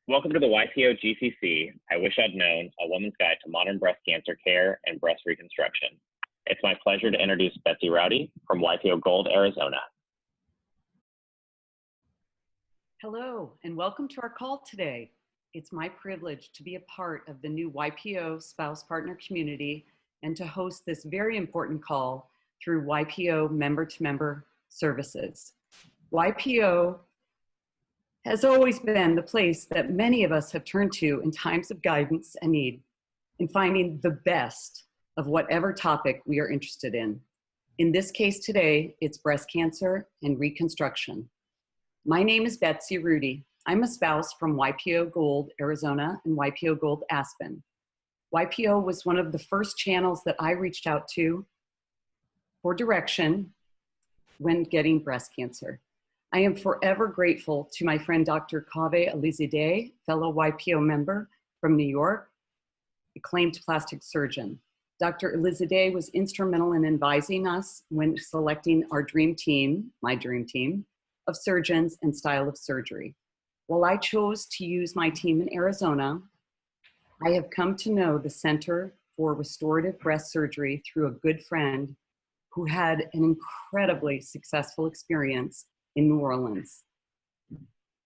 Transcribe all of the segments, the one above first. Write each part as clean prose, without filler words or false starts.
Welcome to the YPO GCC, I Wish I'd Known, A Woman's Guide to Modern Breast Cancer Care and Breast Reconstruction. It's my pleasure to introduce Betsy Rowdy from YPO Gold, Arizona. Hello, and welcome to our call today. It's my privilege to be a part of the new YPO Spouse Partner community and to host this very important call through YPO member-to-member services. YPO has always been the place that many of us have turned to in times of guidance and need, in finding the best of whatever topic we are interested in. In this case today, it's breast cancer and reconstruction. My name is Betsy Rowdy. I'm a spouse from YPO Gold, Arizona, and YPO Gold, Aspen. YPO was one of the first channels that I reached out to for direction when getting breast cancer. I am forever grateful to my friend Dr. Kaveh Alizadeh, fellow YPO member from New York, acclaimed plastic surgeon. Dr. Alizadeh was instrumental in advising us when selecting our dream team, my dream team, of surgeons and style of surgery. While I chose to use my team in Arizona, I have come to know the Center for Restorative Breast Surgery through a good friend who had an incredibly successful experience in New Orleans.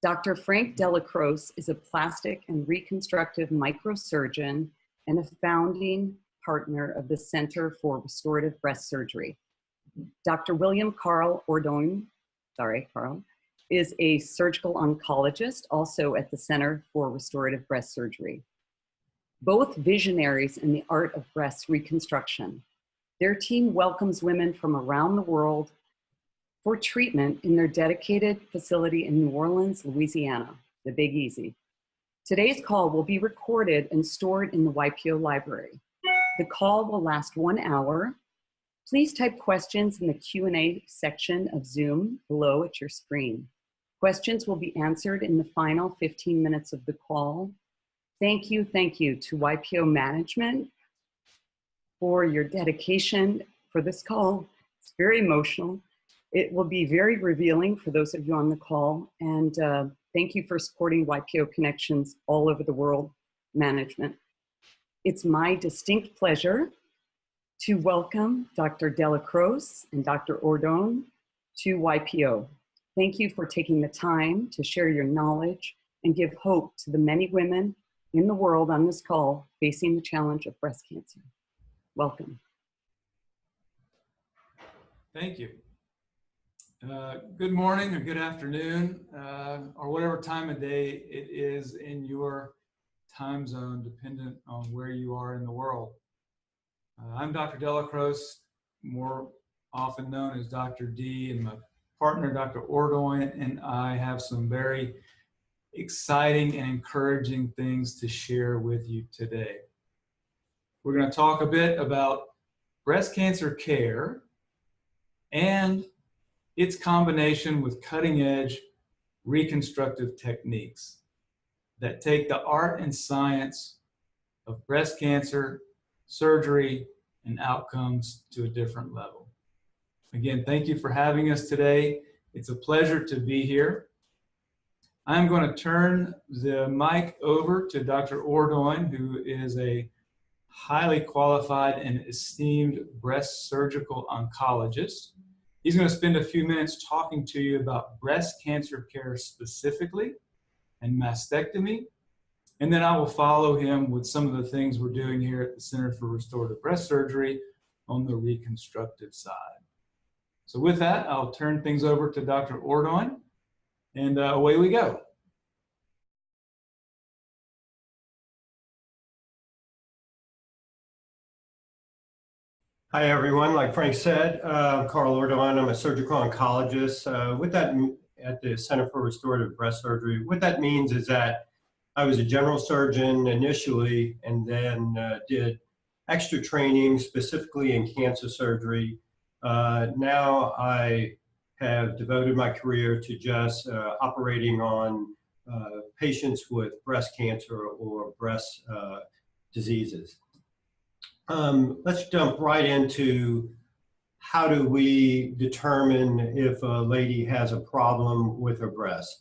Dr. Frank Delacroce is a plastic and reconstructive microsurgeon and a founding partner of the Center for Restorative Breast Surgery. Dr. William Carl Ordoin, is a surgical oncologist, also at the Center for Restorative Breast Surgery. Both visionaries in the art of breast reconstruction. Their team welcomes women from around the world for treatment in their dedicated facility in New Orleans, Louisiana, the Big Easy. Today's call will be recorded and stored in the YPO library. The call will last 1 hour. Please type questions in the Q&A section of Zoom below at your screen. Questions will be answered in the final 15 minutes of the call. Thank you to YPO management for your dedication for this call. It's very emotional. It will be very revealing for those of you on the call, and thank you for supporting YPO Connections all over the world management. It's my distinct pleasure to welcome Dr. Delacroce and Dr. Ordoin to YPO. Thank you for taking the time to share your knowledge and give hope to the many women in the world on this call facing the challenge of breast cancer. Welcome. Thank you. Good morning or good afternoon, or whatever time of day it is in your time zone, dependent on where you are in the world. I'm Dr. Delacroce, more often known as Dr. D, and my partner, Dr. Ordoin, and I have some very exciting and encouraging things to share with you today. We're going to talk a bit about breast cancer care and its combination with cutting-edge reconstructive techniques that take the art and science of breast cancer, surgery, and outcomes to a different level. Again, thank you for having us today. It's a pleasure to be here. I'm going to turn the mic over to Dr. Ordoin, who is a highly qualified and esteemed breast surgical oncologist. He's going to spend a few minutes talking to you about breast cancer care specifically and mastectomy. And then I will follow him with some of the things we're doing here at the Center for Restorative Breast Surgery on the reconstructive side. So with that, I'll turn things over to Dr. Ordoin, and away we go. Hi, everyone. Like Frank said, Carl Ordoin. I'm a surgical oncologist with that at the Center for Restorative Breast Surgery. What that means is that I was a general surgeon initially, and then did extra training specifically in cancer surgery. Now I have devoted my career to just operating on patients with breast cancer or breast diseases. Let's jump right into how do we determine if a lady has a problem with her breast.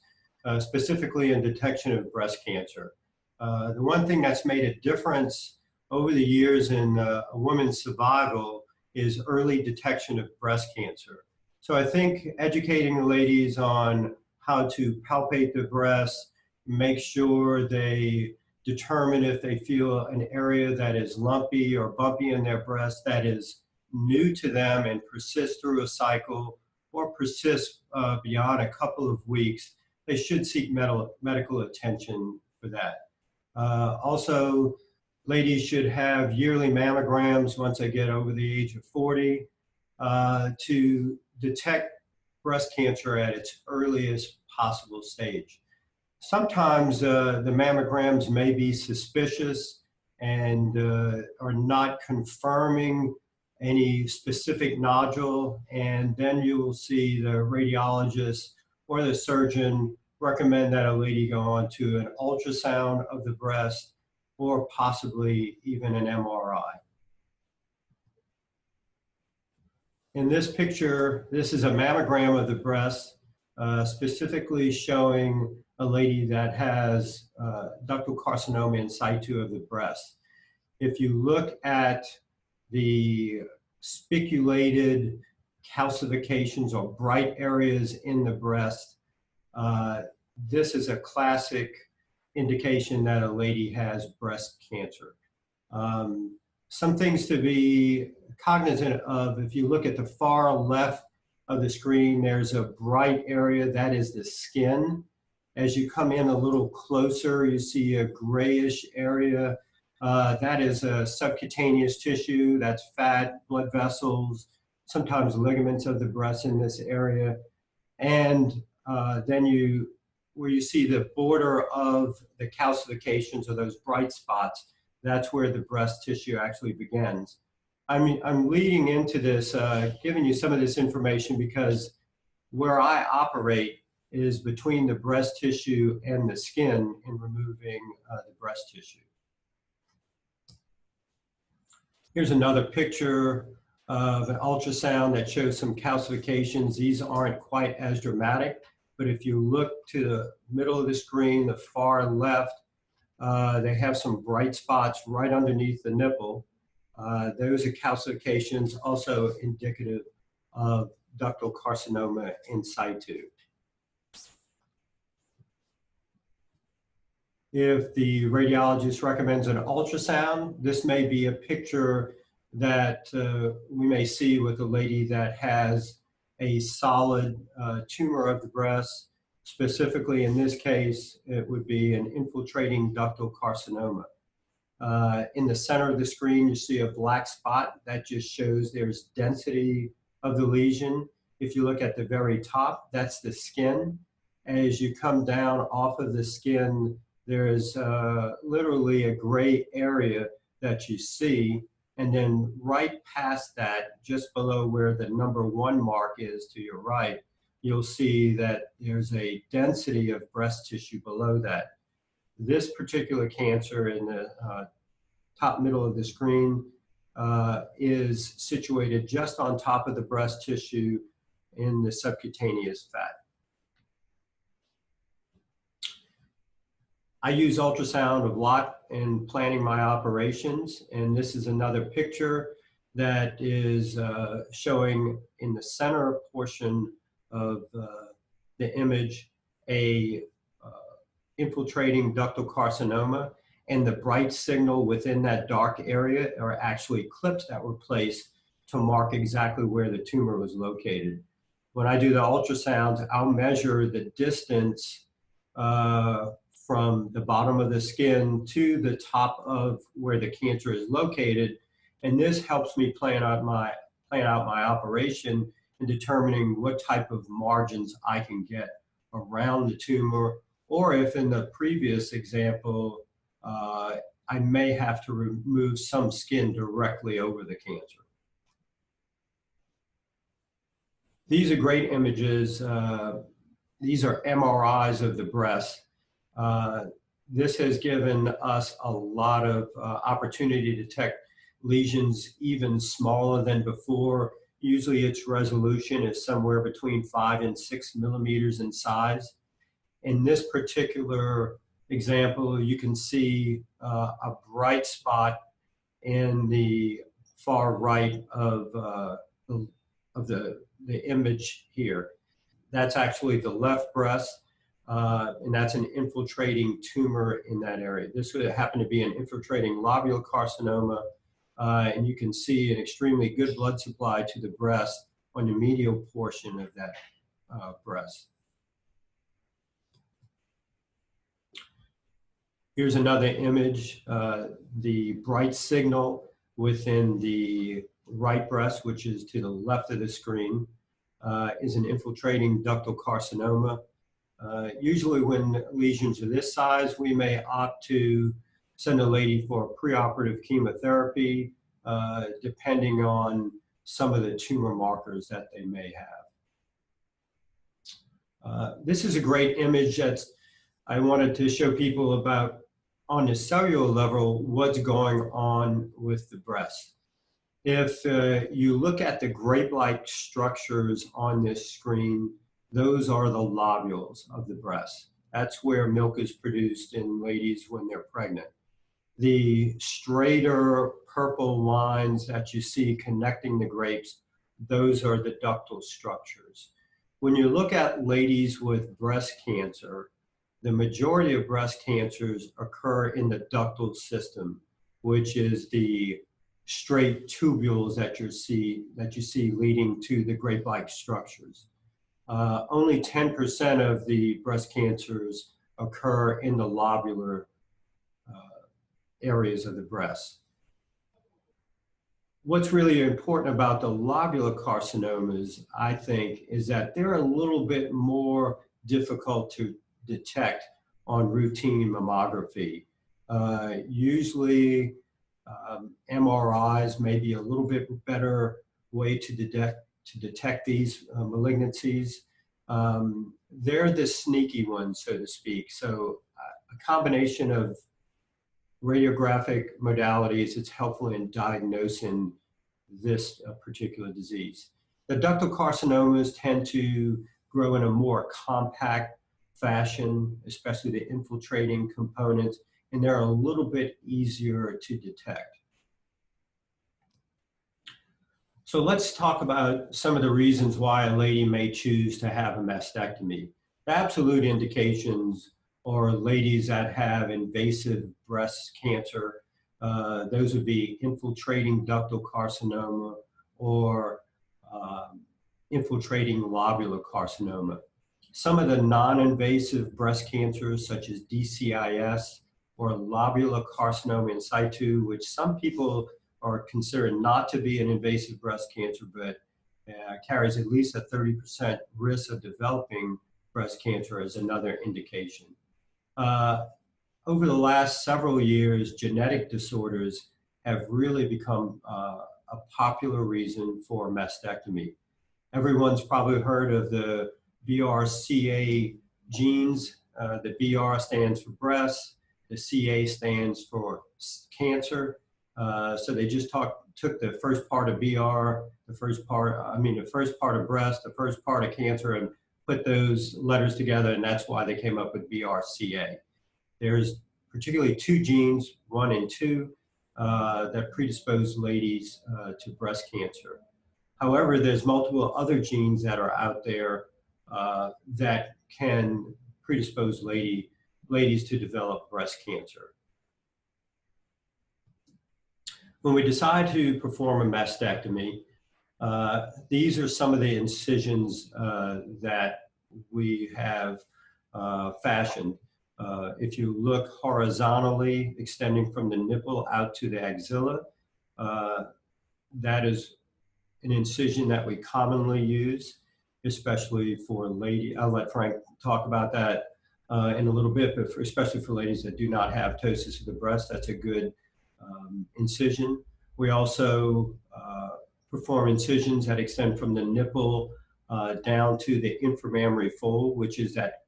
specifically in detection of breast cancer. The one thing that's made a difference over the years in a woman's survival is early detection of breast cancer. So I think educating the ladies on how to palpate the breast, make sure they determine if they feel an area that is lumpy or bumpy in their breast that is new to them and persists through a cycle or persists beyond a couple of weeks, they should seek medical attention for that. Also, ladies should have yearly mammograms once they get over the age of 40 to detect breast cancer at its earliest possible stage. Sometimes the mammograms may be suspicious and are not confirming any specific nodule, and then you will see the radiologist or the surgeon recommend that a lady go on to an ultrasound of the breast or possibly even an MRI. In this picture, this is a mammogram of the breast, specifically showing a lady that has ductal carcinoma in situ of the breast. If you look at the spiculated calcifications or bright areas in the breast, this is a classic indication that a lady has breast cancer. Some things to be cognizant of: if you look at the far left of the screen, there's a bright area, that is the skin. As you come in a little closer, you see a grayish area. That is a subcutaneous tissue, that's fat, blood vessels, sometimes ligaments of the breast in this area. And then where you see the border of the calcifications or those bright spots, that's where the breast tissue actually begins. I'm leading into this, giving you some of this information because where I operate is between the breast tissue and the skin in removing the breast tissue. Here's another picture of an ultrasound that shows some calcifications. These aren't quite as dramatic, but if you look to the middle of the screen, the far left, they have some bright spots right underneath the nipple. Those are calcifications, also indicative of ductal carcinoma in situ. If the radiologist recommends an ultrasound, this may be a picture that we may see with a lady that has a solid tumor of the breast. Specifically, in this case, it would be an infiltrating ductal carcinoma. In the center of the screen, you see a black spot. That just shows there's density of the lesion. If you look at the very top, that's the skin. As you come down off of the skin, there is literally a gray area that you see. And then right past that, just below where the #1 mark is to your right, you'll see that there's a density of breast tissue below that. This particular cancer in the top middle of the screen is situated just on top of the breast tissue in the subcutaneous fat. I use ultrasound a lot in planning my operations, and this is another picture that is showing in the center portion of the image a infiltrating ductal carcinoma, and the bright signal within that dark area are actually clips that were placed to mark exactly where the tumor was located. When I do the ultrasound, I'll measure the distance from the bottom of the skin to the top of where the cancer is located, and this helps me plan out my operation in determining what type of margins I can get around the tumor, or if in the previous example, I may have to remove some skin directly over the cancer. These are great images. These are MRIs of the breast. This has given us a lot of opportunity to detect lesions even smaller than before. Usually its resolution is somewhere between 5 and 6 millimeters in size. In this particular example, you can see a bright spot in the far right of the image here. That's actually the left breast, and that's an infiltrating tumor in that area. This would happen to be an infiltrating lobular carcinoma, and you can see an extremely good blood supply to the breast on the medial portion of that breast. Here's another image, the bright signal within the right breast, which is to the left of the screen, is an infiltrating ductal carcinoma. Usually when lesions are this size, we may opt to send a lady for preoperative chemotherapy, depending on some of the tumor markers that they may have. This is a great image that I wanted to show people about on the cellular level what's going on with the breast. If you look at the grape-like structures on this screen, those are the lobules of the breast. That's where milk is produced in ladies when they're pregnant. The straighter purple lines that you see connecting the grapes, those are the ductal structures. When you look at ladies with breast cancer, the majority of breast cancers occur in the ductal system, which is the straight tubules that you see leading to the grape-like structures. Only 10% of the breast cancers occur in the lobular areas of the breast. What's really important about the lobular carcinomas, I think, is that they're a little bit more difficult to detect on routine mammography. Usually MRIs may be a little bit better way to detect these malignancies. They're the sneaky ones, so to speak. So a combination of radiographic modalities is helpful in diagnosing this particular disease. The ductal carcinomas tend to grow in a more compact fashion, especially the infiltrating components, and they're a little bit easier to detect. So let's talk about some of the reasons why a lady may choose to have a mastectomy. The absolute indications are ladies that have invasive breast cancer. Those would be infiltrating ductal carcinoma or infiltrating lobular carcinoma. Some of the non-invasive breast cancers, such as DCIS or lobular carcinoma in situ, which some people are considered not to be an invasive breast cancer, but carries at least a 30% risk of developing breast cancer, as another indication. Over the last several years, genetic disorders have really become a popular reason for mastectomy. Everyone's probably heard of the BRCA genes. The BR stands for breast, the CA stands for cancer. So they just took the first part of BR, the first part of breast, the first part of cancer, and put those letters together, and that's why they came up with BRCA. There's particularly two genes, 1 and 2, that predispose ladies to breast cancer. However, there's multiple other genes that are out there that can predispose ladies to develop breast cancer. When we decide to perform a mastectomy, these are some of the incisions that we have fashioned. If you look horizontally, extending from the nipple out to the axilla, that is an incision that we commonly use, especially for ladies. I'll let Frank talk about that in a little bit, but especially for ladies that do not have ptosis of the breast, that's a good incision. We also perform incisions that extend from the nipple down to the inframammary fold, which is that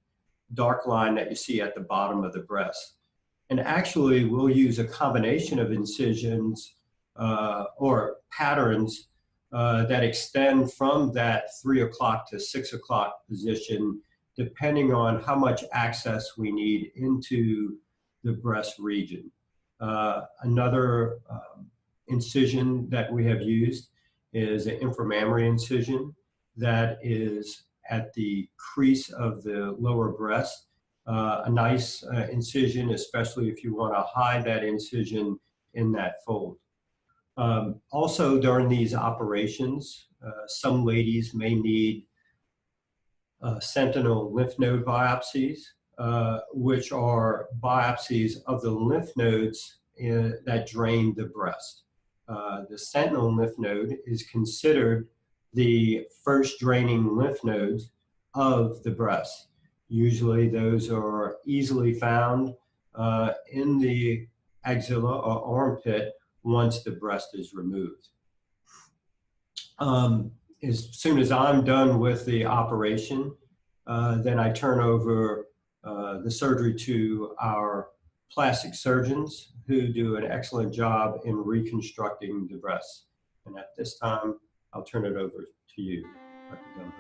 dark line that you see at the bottom of the breast. And actually, we'll use a combination of incisions or patterns that extend from that 3 o'clock to 6 o'clock position depending on how much access we need into the breast region. Another incision that we have used is an inframammary incision that is at the crease of the lower breast. A nice incision, especially if you want to hide that incision in that fold. Also, during these operations, some ladies may need sentinel lymph node biopsies, which are biopsies of the lymph nodes that drain the breast. The sentinel lymph node is considered the first draining lymph nodes of the breast. Usually those are easily found in the axilla or armpit once the breast is removed. As soon as I'm done with the operation, then I turn over the surgery to our plastic surgeons who do an excellent job in reconstructing the breast. And at this time, I'll turn it over to you, Dr. Dunn.